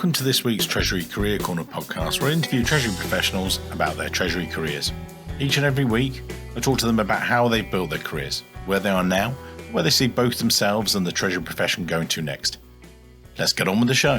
Welcome to this week's Treasury Career Corner podcast, where I interview Treasury professionals about their Treasury careers. Each and every week, I talk to them about how they've built their careers, where they are now, where they see both themselves and the Treasury profession going to next. Let's get on with the show.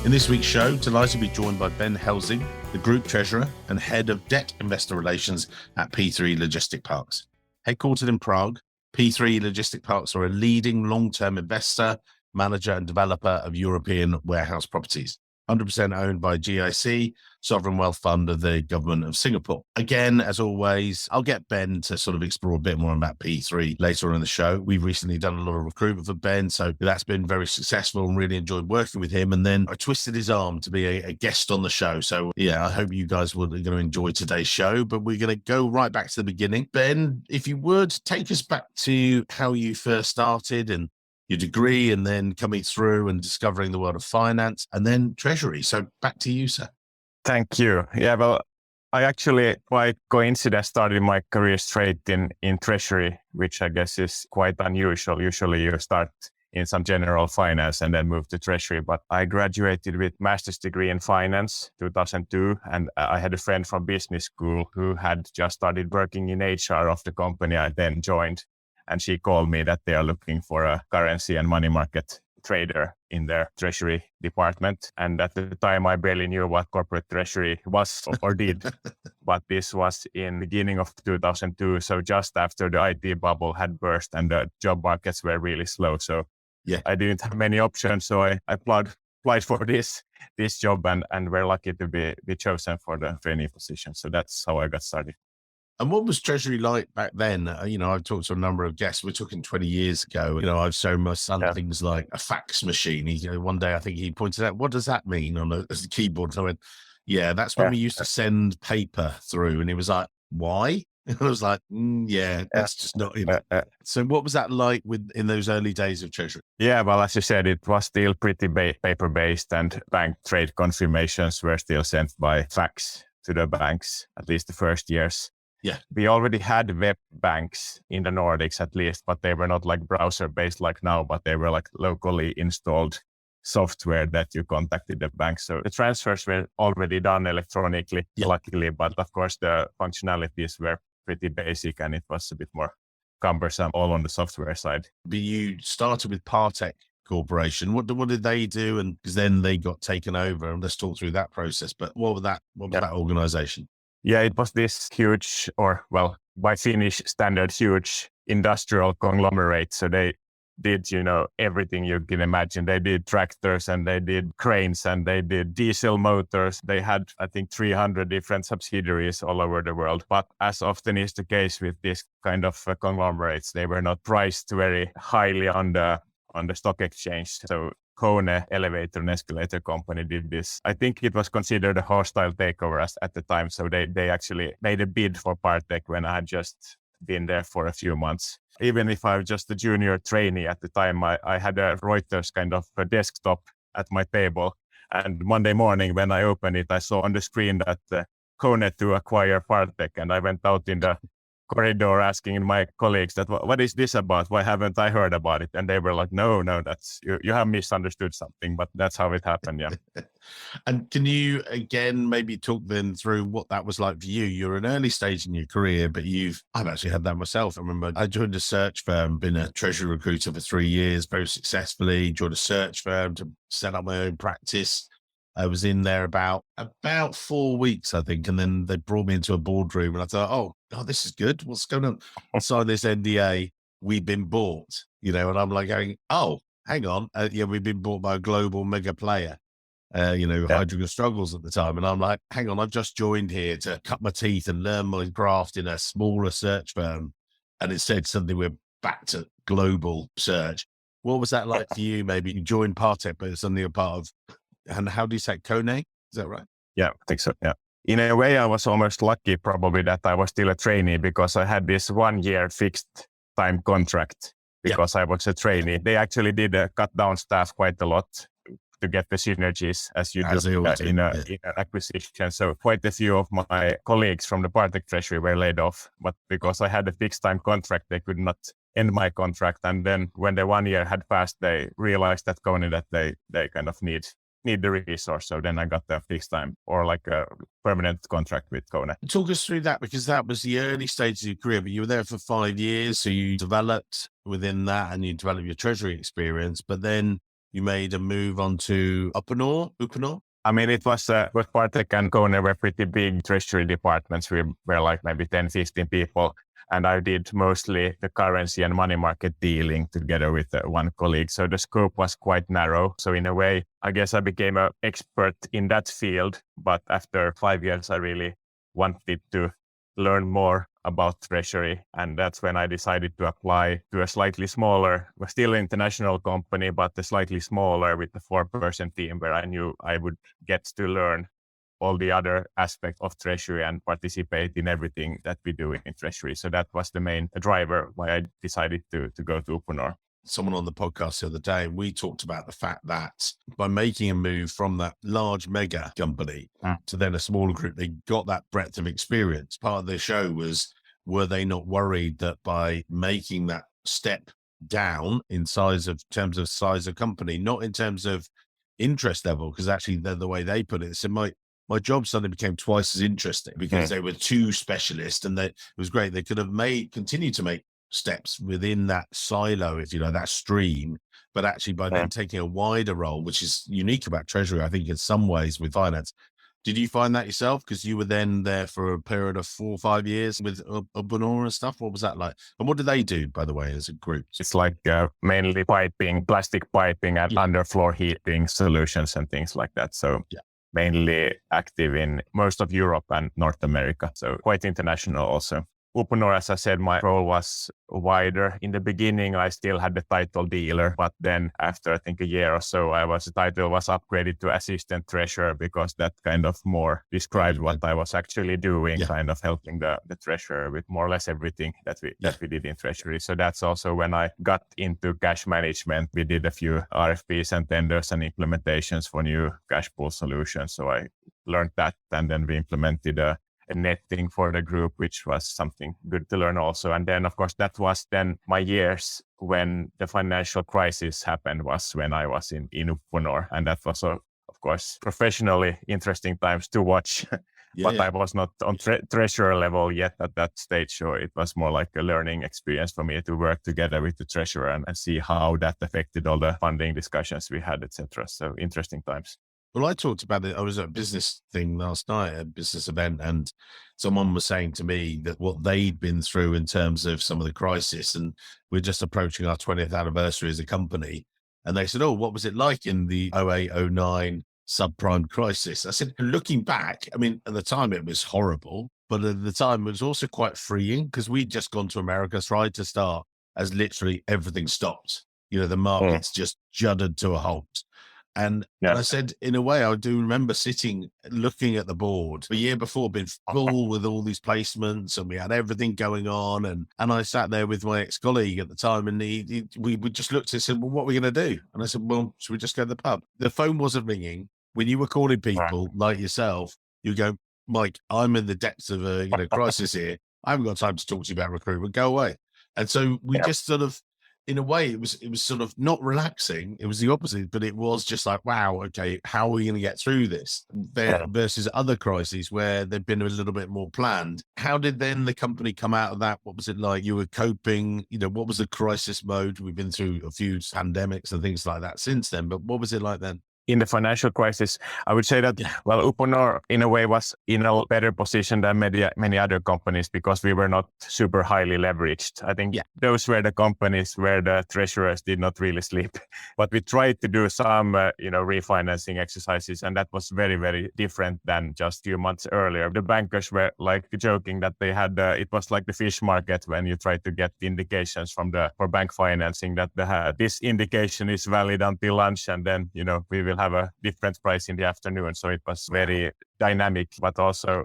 In this week's show, delighted to be joined by Ben Helsing, the Group Treasurer and Head of Debt Investor Relations at P3 Logistic Parks. Headquartered in Prague, P3 Logistic Parks are a leading long-term investor, manager and developer of European warehouse properties. 100% owned by GIC, Sovereign Wealth Fund of the Government of Singapore. Again, as always, I'll get Ben to sort of explore a bit more about P3 later on in the show. We've recently done a lot of recruitment for Ben, so that's been very successful and really enjoyed working with him. And then I twisted his arm to be a guest on the show. So yeah, I hope you guys are going to enjoy today's show, but we're going to go right back to the beginning. Ben, if you would, take us back to how you first started and your degree, and then coming through and discovering the world of finance, and then Treasury. So back to you, sir. Thank you. Yeah, well, I actually, by coincidence, started my career straight in Treasury, which I guess is quite unusual. Usually you start in some general finance and then move to Treasury. But I graduated with master's degree in finance 2002, and I had a friend from business school who had just started working in HR of the company I then joined. And she called me that they are looking for a currency and money market trader in their treasury department. And at the time, I barely knew what corporate treasury was or did. But this was in the beginning of 2002. So just after the IT bubble had burst and the job markets were really slow. So yeah, I didn't have many options. So I applied for this job and were lucky to be chosen for the trainee position. So that's how I got started. And what was Treasury like back then? I've talked to a number of guests. We're talking 20 years ago. I've shown my son things like a fax machine. One day I think he pointed out, what does that mean on the keyboard? And I went, yeah, that's when we used to send paper through. And he was like, why? And I was like, that's just not it. So what was that like in those early days of Treasury? Yeah, well, as you said, it was still pretty paper-based, and bank trade confirmations were still sent by fax to the banks, at least the first years. Yeah, we already had web banks in the Nordics at least, but they were not like browser-based like now, but they were like locally installed software that you contacted the bank. So the transfers were already done electronically, luckily, but of course the functionalities were pretty basic and it was a bit more cumbersome all on the software side. But you started with Partech Corporation. What did they do? And because then they got taken over, and let's talk through that process. But what was that organization? Yeah, it was this huge, or well, by Finnish standard, huge industrial conglomerate. So they did, everything you can imagine. They did tractors and they did cranes and they did diesel motors. They had, I think, 300 different subsidiaries all over the world. But as often is the case with this kind of conglomerates, they were not priced very highly on the stock exchange. So Kone elevator and escalator company did this. I think it was considered a hostile takeover at the time. So they actually made a bid for Partech when I had just been there for a few months. Even if I was just a junior trainee at the time, I had a Reuters kind of a desktop at my table. And Monday morning when I opened it, I saw on the screen that Kone to acquire Partech. And I went out in the corridor asking my colleagues that, what is this about? Why haven't I heard about it? And they were like, no, that's you have misunderstood something, but that's how it happened. Yeah. And can you again maybe talk then through what that was like for you? You're an early stage in your career, but I've actually had that myself. I remember I joined a search firm, been a treasury recruiter for 3 years, very successfully, joined a search firm to set up my own practice. I was in there about 4 weeks, I think. And then they brought me into a boardroom and I thought, oh, this is good. What's going on? I signed this NDA. We've been bought, and I'm like going, oh, hang on. We've been bought by a global mega player, Hydrogen Struggles at the time. And I'm like, hang on, I've just joined here to cut my teeth and learn my craft in a smaller search firm. And it said suddenly we're back to global search. What was that like for you? Maybe you joined Partech, but it's something you're part of. And how do you say Kone? Is that right? Yeah, I think so. Yeah. In a way, I was almost lucky probably that I was still a trainee because I had this 1 year fixed time contract because I was a trainee. They actually did cut down staff quite a lot to get the synergies as you do in an acquisition. So quite a few of my colleagues from the Partech Treasury were laid off, but because I had a fixed time contract, they could not end my contract. And then when the 1 year had passed, they realized at Kone that they kind of need the resource. So then I got the fixed time or like a permanent contract with Kone. Talk us through that, because that was the early stages of your career, but you were there for 5 years. So you developed within that and you developed your treasury experience, but then you made a move on to Uponor? I mean, it was Partech and Kone were pretty big treasury departments. We were like maybe 10, 15 people. And I did mostly the currency and money market dealing together with one colleague. So the scope was quite narrow. So in a way, I guess I became an expert in that field. But after 5 years, I really wanted to learn more about treasury. And that's when I decided to apply to a slightly smaller, still international company, but a slightly smaller with a 4-person team where I knew I would get to learn all the other aspects of treasury and participate in everything that we do in treasury. So that was the main driver why I decided to go to Uponor. Someone on the podcast the other day, we talked about the fact that by making a move from that large mega company to then a smaller group, they got that breadth of experience. Part of the show was, were they not worried that by making that step down in terms of size of company, not in terms of interest level, because actually the way they put it, so my job suddenly became twice as interesting because they were too specialist, and it was great. They could have continued to make steps within that silo, if you know, that stream, but actually by then taking a wider role, which is unique about treasury, I think in some ways with finance. Did you find that yourself? Because you were then there for a period of 4 or 5 years with Uponor and stuff. What was that like? And what do they do, by the way, as a group? It's like mainly piping, plastic piping and underfloor heating solutions and things like that. So mainly active in most of Europe and North America. So quite international also. Uponor, as I said, my role was wider. In the beginning, I still had the title dealer, but then after I think a year or so, the title was upgraded to assistant treasurer because that kind of more described what I was actually doing, kind of helping the treasurer with more or less everything that we did in treasury. So that's also when I got into cash management. We did a few RFPs and tenders and implementations for new cash pool solutions. So I learned that, and then we implemented a netting for the group, which was something good to learn also. And then, of course, that was then my years when the financial crisis happened, was when I was in Uponor. And that was, of course, professionally interesting times to watch. But I was not on treasurer level yet at that stage. So it was more like a learning experience for me to work together with the treasurer and see how that affected all the funding discussions we had, etc. So interesting times. Well, I talked about it. I was at a business thing last night, a business event, and someone was saying to me that what they'd been through in terms of some of the crisis, and we're just approaching our 20th anniversary as a company. And they said, oh, what was it like in the 08-09 subprime crisis? I said, looking back, I mean, at the time it was horrible, but at the time it was also quite freeing because we'd just gone to America, tried to start as literally everything stopped. You know, the markets just juddered to a halt. And I said, in a way, I do remember sitting, looking at the board the year before, been full with all these placements, and we had everything going on. And I sat there with my ex-colleague at the time, and we just looked and said, well, what are we going to do? And I said, well, should we just go to the pub? The phone wasn't ringing. When you were calling people like yourself, you go, Mike, I'm in the depths of a crisis here. I haven't got time to talk to you about recruitment. Go away. And so we just sort of, in a way, it was sort of not relaxing. It was the opposite, but it was just like, wow, okay, how are we going to get through this? Versus other crises where they've been a little bit more planned. How did then the company come out of that? What was it like? You were coping, what was the crisis mode? We've been through a few pandemics and things like that since then, but what was it like then? In the financial crisis, I would say that, well, Uponor in a way was in a better position than many other companies because we were not super highly leveraged. I think those were the companies where the treasurers did not really sleep. But we tried to do some, refinancing exercises, and that was very, very different than just a few months earlier. The bankers were like joking that they had, it was like the fish market when you try to get indications for bank financing that this indication is valid until lunch, and then, we will have a different price in the afternoon. So it was very dynamic, but also,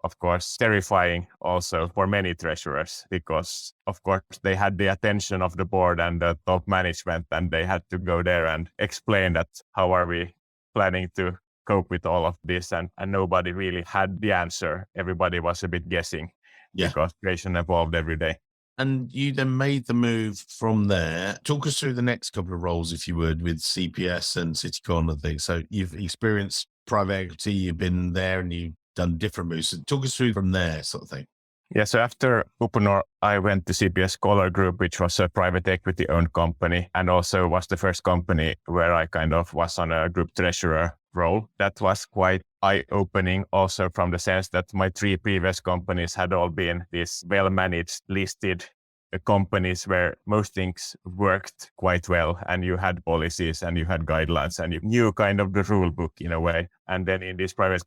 of course, terrifying also for many treasurers because, of course, they had the attention of the board and the top management, and they had to go there and explain that how are we planning to cope with all of this, and nobody really had the answer. Everybody was a bit guessing because creation evolved every day. And you then made the move from there. Talk us through the next couple of roles, if you would, with CPS and Citycon and things. So you've experienced private equity, you've been there and you've done different moves. So talk us through from there sort of thing. Yeah, so after Uponor, I went to CPS Color Group, which was a private equity owned company and also was the first company where I kind of was on a group treasurer role. That was quite eye-opening also from the sense that my 3 previous companies had all been these well-managed, listed companies where most things worked quite well and you had policies and you had guidelines and you knew kind of the rule book in a way. And then in this private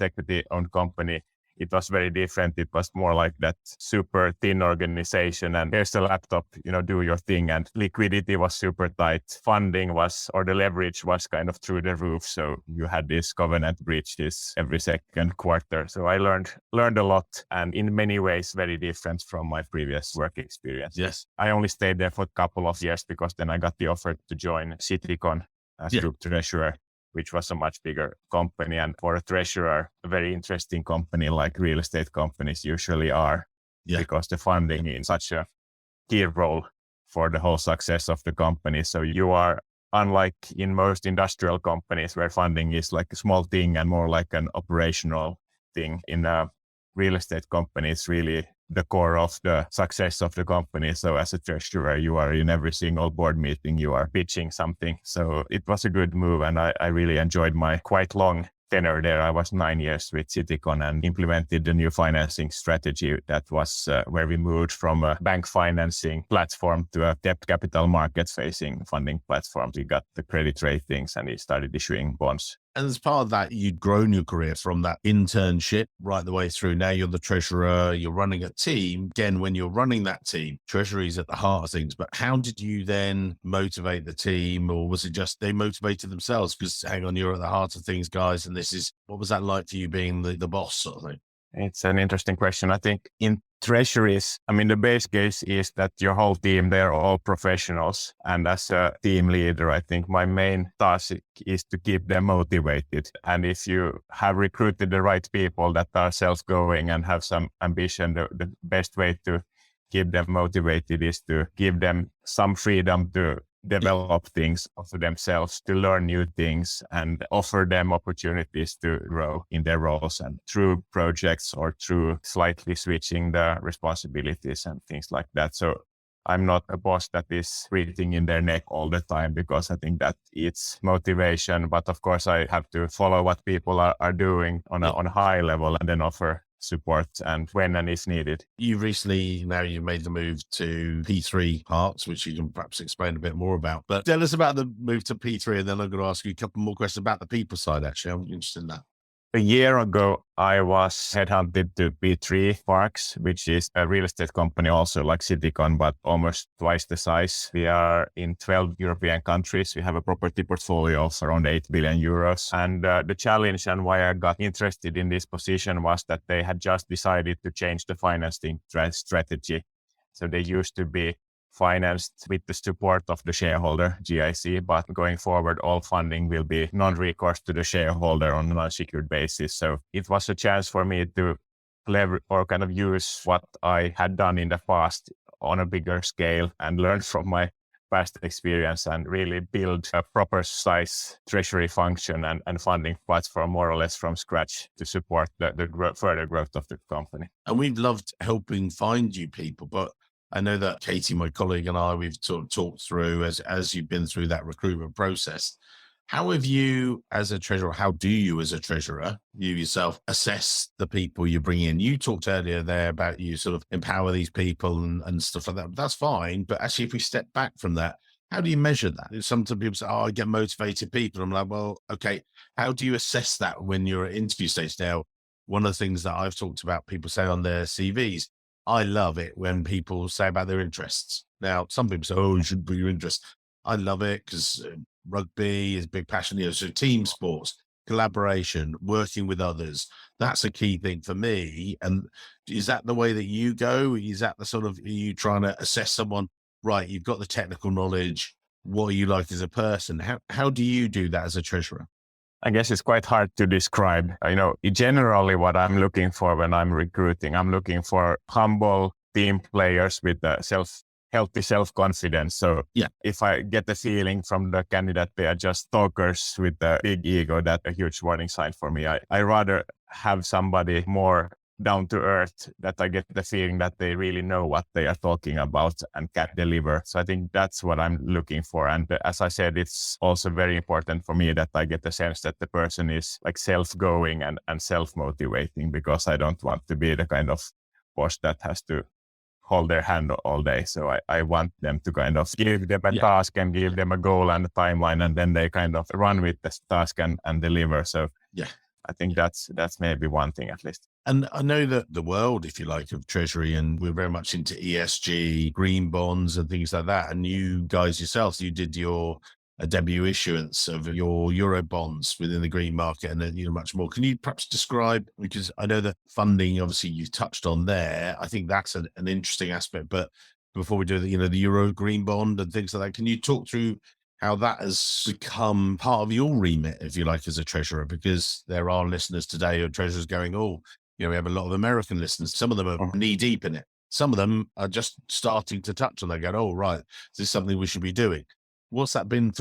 equity owned company, it was very different. It was more like that super thin organization and here's the laptop, do your thing. And liquidity was super tight. Funding or the leverage was kind of through the roof. So you had these covenant breaches every second quarter. So I learned a lot and in many ways very different from my previous work experience. Yes. I only stayed there for a couple of years because then I got the offer to join Citycon as group treasurer, which was a much bigger company. And for a treasurer, a very interesting company like real estate companies usually are, because the funding is such a key role for the whole success of the company. So you are, unlike in most industrial companies where funding is like a small thing and more like an operational thing, in a real estate company, it's really the core of the success of the company. So as a treasurer, you are in every single board meeting, you are pitching something. So it was a good move and I really enjoyed my quite long tenure there. I was 9 years with Citycon and implemented the new financing strategy. That was where we moved from a bank financing platform to a debt capital market facing funding platform. We got the credit ratings and we started issuing bonds. And as part of that, you'd grown your career from that internship right the way through. Now you're the treasurer, you're running a team. Again, when you're running that team, treasury is at the heart of things. But how did you then motivate the team? Or was it just they motivated themselves? Because hang on, you're at the heart of things, guys. And what was that like for you being the boss sort of thing? It's an interesting question. I think in treasuries, the base case is that your whole team, they're all professionals. And as a team leader, I think my main task is to keep them motivated. And if you have recruited the right people that are self-going and have some ambition, the best way to keep them motivated is to give them some freedom to develop things for themselves, to learn new things and offer them opportunities to grow in their roles and through projects or through slightly switching the responsibilities and things like that. So I'm not a boss that is breathing in their neck all the time because I think that it's motivation. But of course, I have to follow what people are doing on a high level and then offer support and when and if needed. You recently, now you've made the move to P3 Parks, which you can perhaps explain a bit more about. But tell us about the move to P3 and then I'm going to ask you a couple more questions about the people side, actually. I'm interested in that. A year ago, I was headhunted to P3 Parks, which is a real estate company also like Citycon, but almost twice the size. We are in 12 European countries. We have a property portfolio of around 8 billion euros. And the challenge and why I got interested in this position was that they had just decided to change the financing strategy. So they used to be financed with the support of the shareholder, GIC, but going forward, all funding will be non-recourse to the shareholder on an unsecured basis. So it was a chance for me to leverage or kind of use what I had done in the past on a bigger scale and learn from my past experience and really build a proper size treasury function and funding platform more or less from scratch to support the further growth of the company. And we've loved helping find you people, but I know that Katie, my colleague, and I, we've talked through as you've been through that recruitment process. How have you as a treasurer, how do you as a treasurer, you yourself, assess the people you bring in? You talked earlier there about you sort of empower these people and stuff like that. That's fine. But actually, if we step back from that, how do you measure that? Sometimes people say, I get motivated people. I'm like, well, okay, how do you assess that when you're at interview stage? Now, one of the things that I've talked about, people say on their CVs, I love it when people say about their interests. Now, some people say, you should put your interest. I love it because rugby is a big passion. So team sports, collaboration, working with others, that's a key thing for me. And is that the way that you go? Is that the sort of, are you trying to assess someone, right, you've got the technical knowledge, what are you like as a person? How do you do that as a treasurer? I guess it's quite hard to describe. Generally what I'm looking for when I'm recruiting, I'm looking for humble, team players with healthy self-confidence. So Yeah. if I get the feeling from the candidate they are just talkers with a big ego, that's a huge warning sign for me. I rather have somebody more down to earth, that I get the feeling that they really know what they are talking about and can deliver. So I think that's what I'm looking for. And as I said, it's also very important for me that I get the sense that the person is like self-going and self-motivating, because I don't want to be the kind of boss that has to hold their hand all day. So I want them to kind of give them a task and give them a goal and a timeline, and then they kind of run with this task and deliver. So I think that's maybe one thing at least. And I know that the world, if you like, of Treasury, and we're very much into ESG, green bonds and things like that. And you guys yourselves, you did your debut issuance of your Euro bonds within the green market, and then much more. Can you perhaps describe, because I know that funding, obviously you touched on there. I think that's an interesting aspect. But before we do the Euro green bond and things like that, can you talk through how that has become part of your remit, if you like, as a treasurer? Because there are listeners today who are treasurers going, we have a lot of American listeners. Some of them are knee deep in it. Some of them are just starting to touch on it. They go, right, this is something we should be doing. What's that been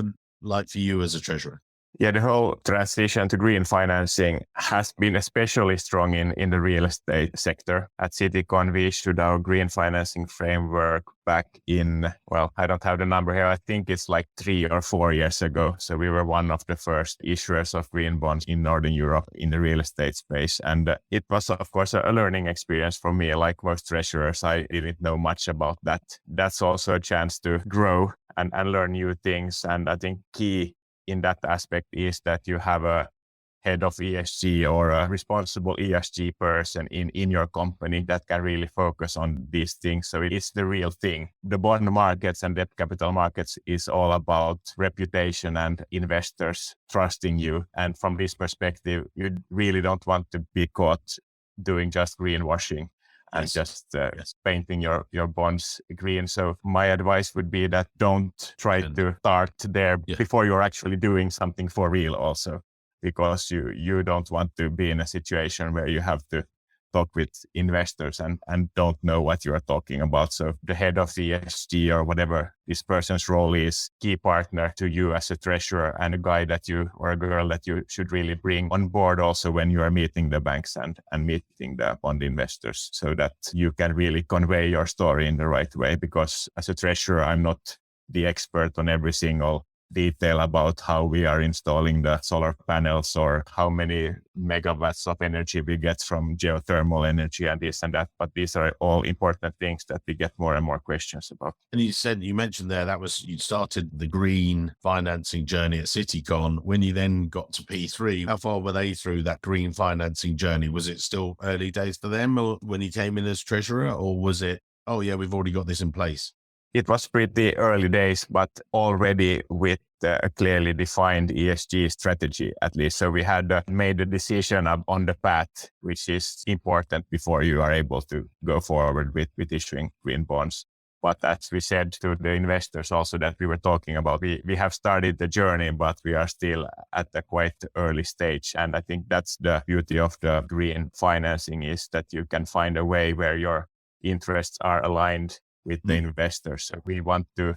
like for you as a treasurer? Yeah, the whole transition to green financing has been especially strong in the real estate sector. At Citycon, we issued our green financing framework back in, I don't have the number here. I think it's like 3 or 4 years ago. So we were one of the first issuers of green bonds in Northern Europe in the real estate space. And it was, of course, a learning experience for me. Like most treasurers, I didn't know much about that. That's also a chance to grow and learn new things. And I think key in that aspect is that you have a head of ESG or a responsible ESG person in your company that can really focus on these things. So it is the real thing. The bond markets and debt capital markets is all about reputation and investors trusting you. And from this perspective, you really don't want to be caught doing just greenwashing and just painting your bonds green. So my advice would be that don't try to start there before you're actually doing something for real also, because you don't want to be in a situation where you have to talk with investors and don't know what you are talking about. So the head of the ESG or whatever this person's role is, key partner to you as a treasurer, and a guy that you or a girl that you should really bring on board also when you are meeting the banks and meeting the bond investors, so that you can really convey your story in the right way. Because as a treasurer, I'm not the expert on every single detail about how we are installing the solar panels or how many megawatts of energy we get from geothermal energy and this and that. But these are all important things that we get more and more questions about. And you mentioned there you started the green financing journey at Citycon. When you then got to P3, how far were they through that green financing journey? Was it still early days for them, or when you came in as treasurer, or was it, we've already got this in place? It was pretty early days, but already with a clearly defined ESG strategy, at least. So we had made a decision on the path, which is important before you are able to go forward with issuing green bonds. But as we said to the investors also that we were talking about, we have started the journey, but we are still at a quite early stage. And I think that's the beauty of the green financing, is that you can find a way where your interests are aligned with the investors. So we want to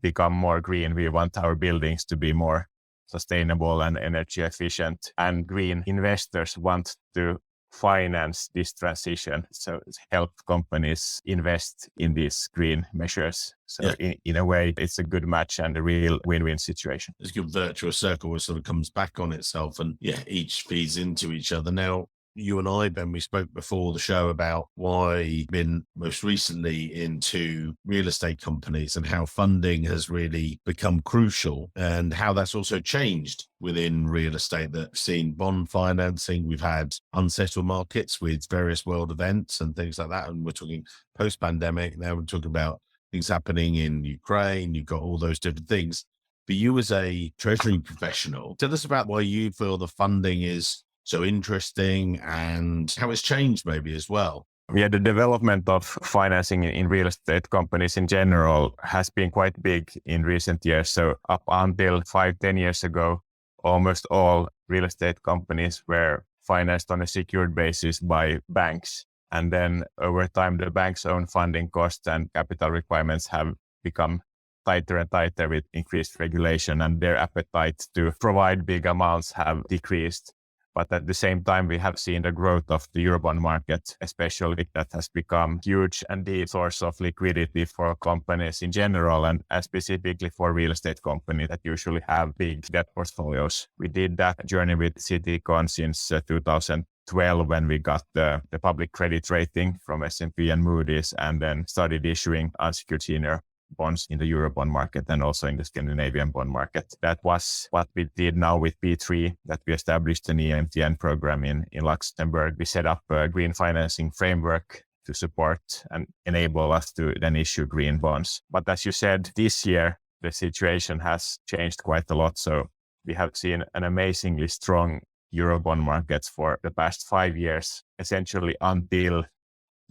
become more green. We want our buildings to be more sustainable and energy efficient. And green investors want to finance this transition. So help companies invest in these green measures. So in a way, it's a good match and a real win-win situation. It's a good virtuous circle where it sort of comes back on itself, and each feeds into each other. Now, you and I, Ben, we spoke before the show about why you've been most recently into real estate companies and how funding has really become crucial, and how that's also changed within real estate. That's seen bond financing. We've had unsettled markets with various world events and things like that. And we're talking post-pandemic. Now we're talking about things happening in Ukraine. You've got all those different things. But you as a treasury professional, tell us about why you feel the funding is so interesting and how it's changed maybe as well. Yeah, the development of financing in real estate companies in general has been quite big in recent years. So up until 5-10 years ago, almost all real estate companies were financed on a secured basis by banks. And then over time, the bank's own funding costs and capital requirements have become tighter and tighter with increased regulation, and their appetite to provide big amounts have decreased. But at the same time, we have seen the growth of the Eurobond market, especially that has become huge and the source of liquidity for companies in general, and specifically for real estate companies that usually have big debt portfolios. We did that journey with Citycon since 2012 when we got the public credit rating from S&P and Moody's, and then started issuing unsecured senior bonds in the Eurobond market and also in the Scandinavian bond market. That was what we did now with P3, that we established an EMTN program in Luxembourg. We set up a green financing framework to support and enable us to then issue green bonds. But as you said, this year, the situation has changed quite a lot. So we have seen an amazingly strong Eurobond markets for the past 5 years, essentially until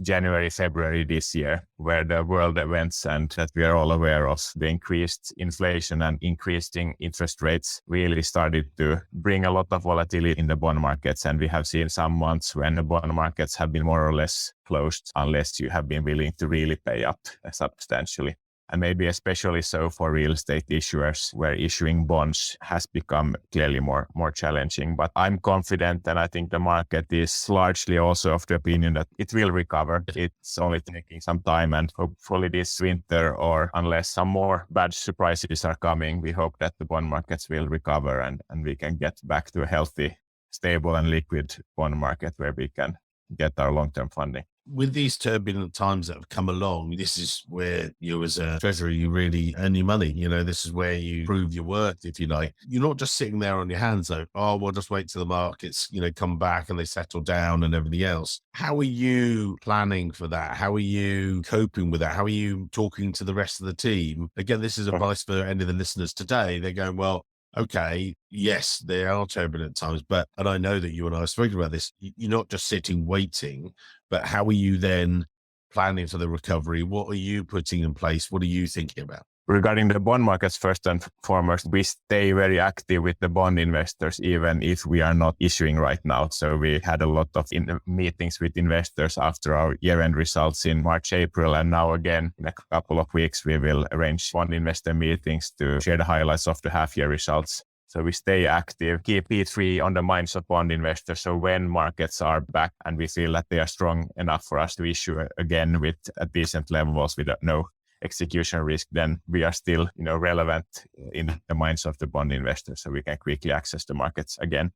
January, February this year, where the world events and that we are all aware of, the increased inflation and increasing interest rates really started to bring a lot of volatility in the bond markets. And we have seen some months when the bond markets have been more or less closed unless you have been willing to really pay up substantially. And maybe especially so for real estate issuers, where issuing bonds has become clearly more challenging. But I'm confident, and I think the market is largely also of the opinion that it will recover. It's only taking some time, and hopefully this winter, or unless some more bad surprises are coming, we hope that the bond markets will recover and we can get back to a healthy, stable and liquid bond market where we can get our long-term funding. With these turbulent times that have come along, this is where you as a treasurer, you really earn your money. This is where you prove your worth, if you like. You're not just sitting there on your hands though. Oh, we'll just wait till the markets, come back and they settle down and everything else. How are you planning for that? How are you coping with that? How are you talking to the rest of the team? Again, this is advice for any of the listeners today. They're going, well, okay, yes, there are turbulent times, and I know that you and I have spoken about this, you're not just sitting waiting, but how are you then planning for the recovery? What are you putting in place? What are you thinking about? Regarding the bond markets, first and foremost, we stay very active with the bond investors, even if we are not issuing right now. So we had a lot of meetings with investors after our year-end results in March, April, and now again, in a couple of weeks, we will arrange bond investor meetings to share the highlights of the half-year results. So we stay active, keep P3 on the minds of bond investors. So when markets are back and we feel that they are strong enough for us to issue again with at decent levels with no execution risk, then we are still, relevant in the minds of the bond investors, so we can quickly access the markets again.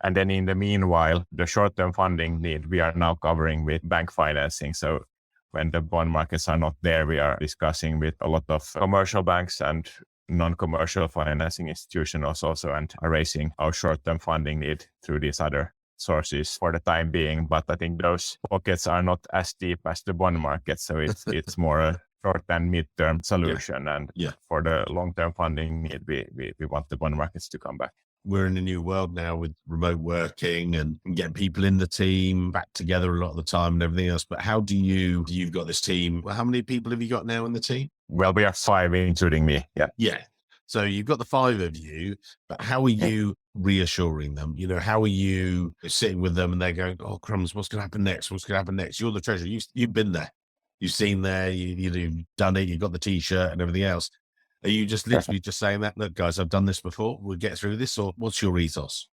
And then in the meanwhile, the short-term funding need we are now covering with bank financing. So when the bond markets are not there, we are discussing with a lot of commercial banks and non-commercial financing institutions also, and are raising our short-term funding need through these other sources for the time being. But I think those pockets are not as deep as the bond market, so it's more a short and mid-term solution. And for the long-term funding need, we want the bond markets to come back. We're in a new world now with remote working and getting people in the team back together a lot of the time and everything else. But how you've got this team? Well, how many people have you got now in the team? Well, we are 5, including me. Yeah. So you've got the 5 of you, but how are you reassuring them? How are you sitting with them and they're going, oh, crumbs, what's going to happen next? What's going to happen next? You're the treasurer. You've been there. You've seen there. You've done it. You've got the T-shirt and everything else. Are you just literally just saying that, look, guys, I've done this before, we'll get through this? Or what's your ethos?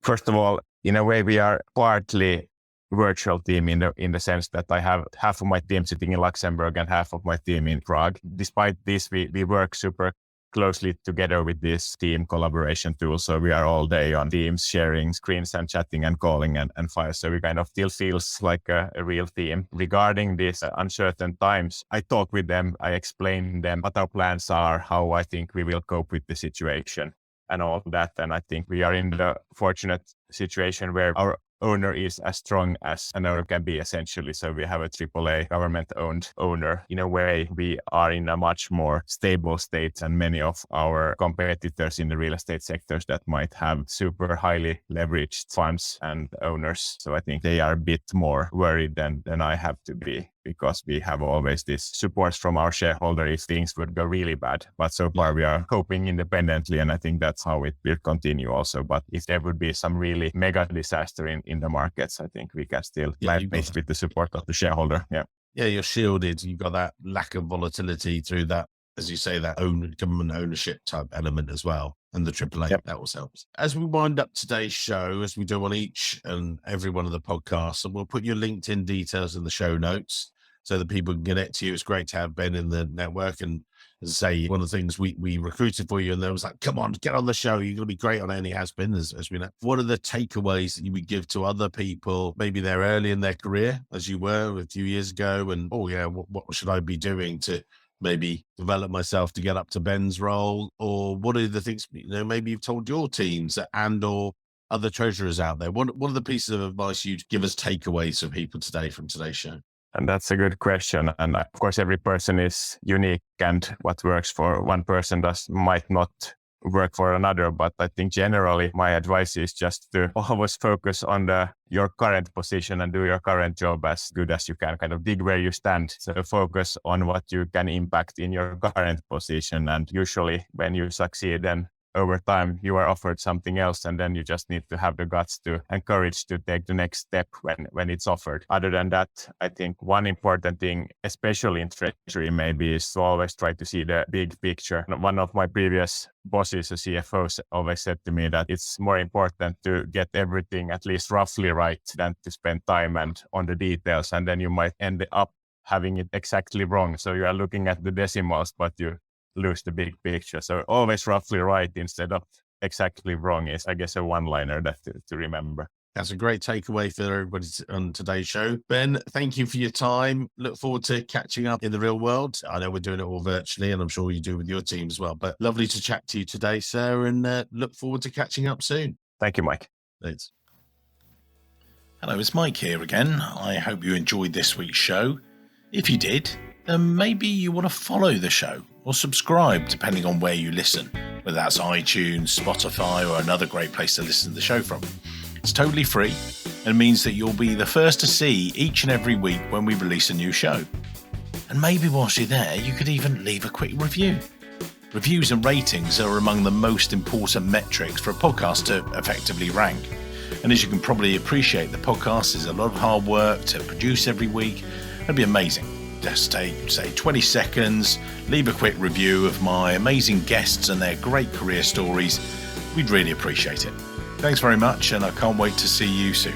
First of all, in a way, we are partly virtual team in the sense that I have half of my team sitting in Luxembourg and half of my team in Prague. Despite this, we work super closely together with this team collaboration tool. So we are all day on Teams, sharing screens and chatting and calling and files. So we kind of still feels like a real team. Regarding these uncertain times, I talk with them, I explain them what our plans are, how I think we will cope with the situation and all that. And I think we are in the fortunate situation where our owner is as strong as an owner can be, essentially. So we have a AAA government-owned owner. In a way, we are in a much more stable state than many of our competitors in the real estate sectors that might have super highly leveraged funds and owners. So I think they are a bit more worried than I have to be. because we have always this support from our shareholder if things would go really bad. But so far we are coping independently, and I think that's how it will continue also. But if there would be some really mega disaster in the markets, I think we can still manage with the support of the shareholder. Yeah, you're shielded. You've got that lack of volatility through that, as you say, that government ownership type element as well. And the AAA, that also helps. As we wind up today's show, as we do on each and every one of the podcasts, and we'll put your LinkedIn details in the show notes so that people can connect to you. It's great to have Ben in the network. And as I say, one of the things we recruited for you, and there was like, come on, get on the show. You're going to be great on it. And he has been, as we know. What are the takeaways that you would give to other people? Maybe they're early in their career, as you were a few years ago. And, what should I be doing to maybe develop myself to get up to Ben's role? Or what are the things, maybe you've told your teams and or other treasurers out there? What are the pieces of advice you'd give as takeaways for people today from today's show? And that's a good question. And of course, every person is unique, and what works for one person might not work for another. But I think generally my advice is just to always focus on your current position and do your current job as good as you can, kind of dig where you stand. So focus on what you can impact in your current position. And usually when you succeed, then over time you are offered something else, and then you just need to have the guts and courage to take the next step when it's offered. Other than that, I think one important thing, especially in treasury maybe, is to always try to see the big picture. One of my previous bosses, a CFO, always said to me that it's more important to get everything at least roughly right than to spend time on the details, and then you might end up having it exactly wrong. So you are looking at the decimals, but you lose the big picture. So always roughly right instead of exactly wrong is, I guess, a one-liner that to remember. That's a great takeaway for everybody on today's show. Ben, thank you for your time. Look forward to catching up in the real world. I know we're doing it all virtually, and I'm sure you do with your team as well. But lovely to chat to you today, sir, and look forward to catching up soon. Thank you, Mike. Thanks. Hello, it's Mike here again. I hope you enjoyed this week's show. If you did, then maybe you want to follow the show or subscribe, depending on where you listen, whether that's iTunes, Spotify, or another great place to listen to the show from. It's totally free and means that you'll be the first to see each and every week when we release a new show. And maybe whilst you're there, you could even leave a quick review. Reviews and ratings are among the most important metrics for a podcast to effectively rank. And as you can probably appreciate, the podcast is a lot of hard work to produce every week. It'd be amazing. Just take, say, 20 seconds, leave a quick review of my amazing guests and their great career stories. We'd really appreciate it. Thanks very much, and I can't wait to see you soon.